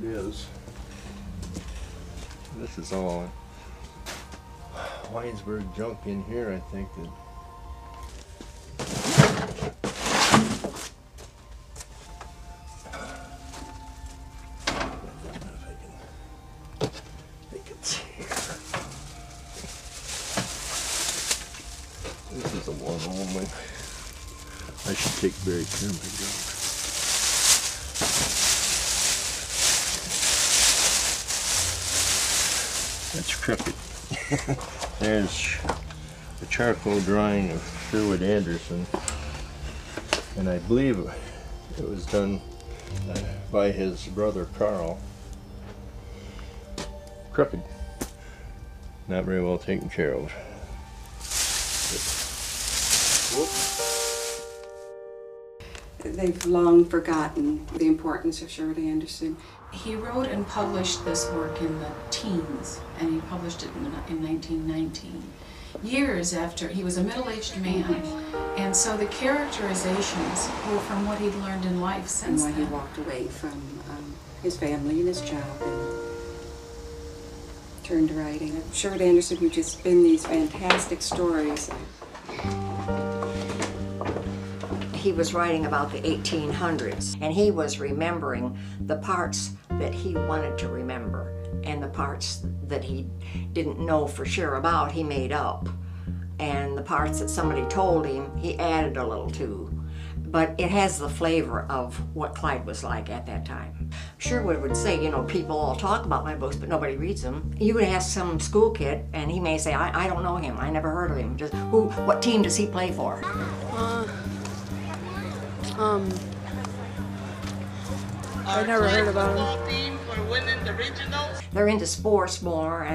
it is. This is all Winesburg junk in here, I think. That this is a one-on-one. I should take very care of my junk. That's crooked. There's a charcoal drawing of Sherwood Anderson, and I believe it was done by his brother Carl. Crooked. Not very well taken care of. They've long forgotten the importance of Sherwood Anderson. He wrote and published this work in the teens, and he published it in 1919, years after he was a middle-aged man. And so the characterizations were from what he'd learned in life since and why then. he walked away from his family and his job and turned to writing. Sherwood Anderson would just spin these fantastic stories. He was writing about the 1800s, and he was remembering the parts that he wanted to remember, and the parts that he didn't know for sure about, he made up. And the parts that somebody told him, he added a little to. But it has the flavor of what Clyde was like at that time. Sherwood would say, you know, people all talk about my books, but nobody reads them. You would ask some school kid, and he may say, I don't know him, I never heard of him. Just what team does he play for? I never heard about him. They're into sports more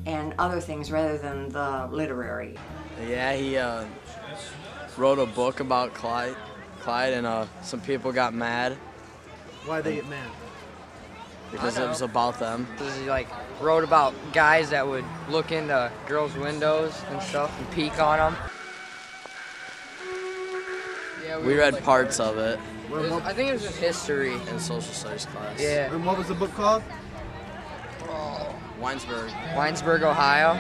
and other things rather than the literary. Yeah, he wrote a book about Clyde, and some people got mad. Why'd they get mad? Because it was about them. He like wrote about guys that would look into girls' windows and stuff and peek on them. Yeah, We read parts of it. I think it was just history. In social studies class. Yeah. And what was the book called? Winesburg. Winesburg, Ohio.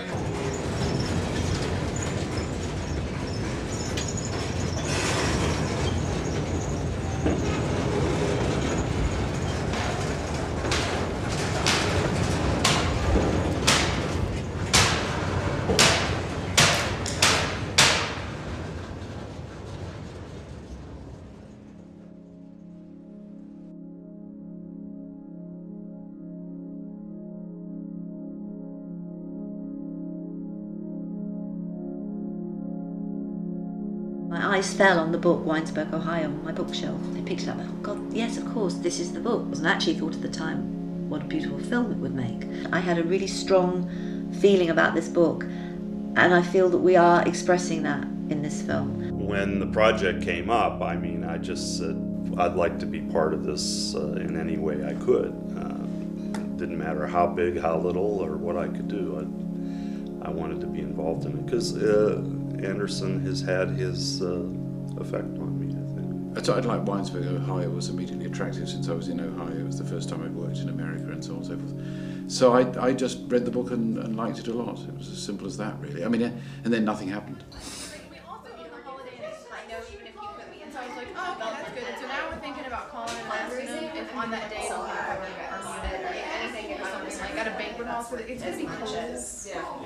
My eyes fell on the book Winesburg, Ohio, on my bookshelf. I picked it up. Oh God, yes, of course, this is the book. And I actually thought at the time what a beautiful film it would make. I had a really strong feeling about this book, and I feel that we are expressing that in this film. When the project came up, I mean, I just said I'd like to be part of this in any way I could. It didn't matter how big, how little, or what I could do. I wanted to be involved in it because Anderson has had his effect on me, I think. I thought like Winesburg, Ohio was immediately attractive since I was in Ohio. It was the first time I'd worked in America and so on and so forth. So I just read the book and liked it a lot. It was as simple as that, really. I mean, and then nothing happened. On that day, we'll have our unit or anything or something like at a banquet hall, so that it's gonna be cool. Yeah.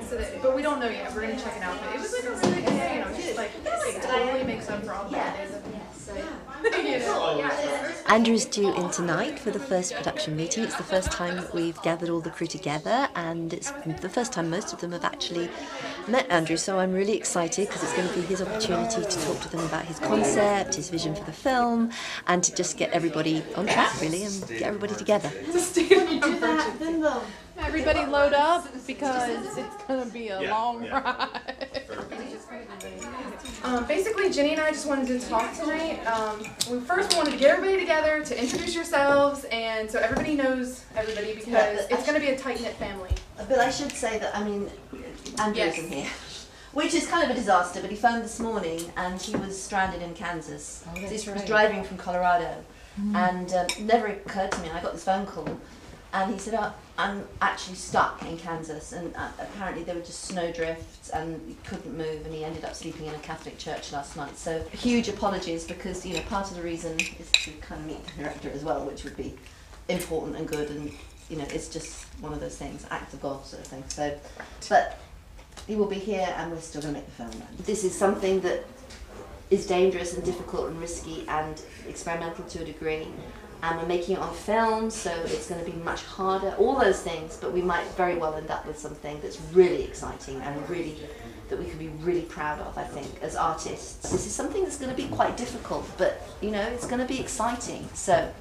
So that, but we don't know yet. We're gonna check it out. But it was like a really good, you know, just like it totally makes up for all the days of Andrew's due in tonight for the first production meeting. It's the first time that we've gathered all the crew together, and it's the first time most of them have actually met Andrew, so I'm really excited because it's going to be his opportunity to talk to them about his concept, his vision for the film, and to just get everybody on track, really, and get everybody together. everybody load up because it's gonna be a long ride. Basically, Jenny and I just wanted to talk tonight. We wanted to get everybody together to introduce yourselves, and so everybody knows everybody because it's going to be a tight-knit family. But I should say that, I mean, Andrew isn't here. Which is kind of a disaster, but he phoned this morning and he was stranded in Kansas. He was driving from Colorado, and it never occurred to me, I got this phone call, And he said, oh, I'm actually stuck in Kansas, and apparently there were just snow drifts and he couldn't move, and he ended up sleeping in a Catholic church last night. So huge apologies, because part of the reason is to kind of meet the director as well, which would be important and good, and it's just one of those things, act of God sort of thing. So, but he will be here, and we're still going to make the film. This is something that is dangerous and difficult and risky and experimental to a degree. And we're making it on film, so it's going to be much harder, all those things, but we might very well end up with something that's really exciting and really, that we can be really proud of, I think, as artists. This is something that's going to be quite difficult, but, it's going to be exciting. So,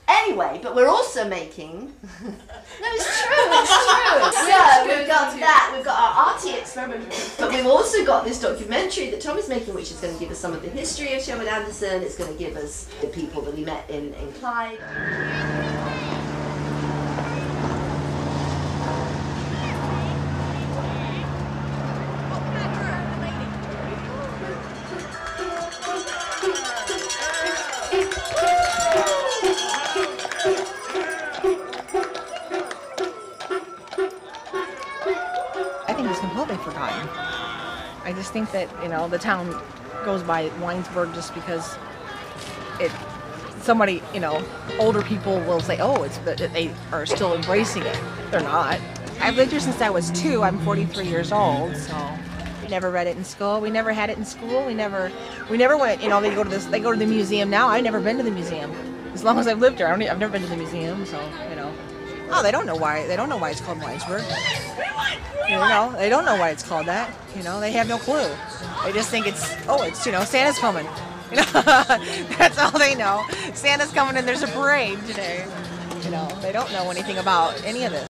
anyway, but we're also making... No, it's true. Yeah, we've got that, we've got our arty experiment, but we've also got this documentary that Tommy's making, which is going to give us some of the history of Sherwood Anderson. It's going to give us the people that we met in Clyde. Forgotten. I just think that the town goes by Winesburg just because somebody older people will say, oh, they are still embracing it. They're not. I've lived here since I was 2. I'm 43 years old, so we never read it in school. We never had it in school. We never went. They go to the museum now. I've never been to the museum as long as I've lived here. I've never been to the museum, so Oh, they don't know why. They don't know why it's called Winesburg. They don't know why it's called that. They have no clue. They just think it's Santa's coming. That's all they know. Santa's coming and there's a parade today. They don't know anything about any of this.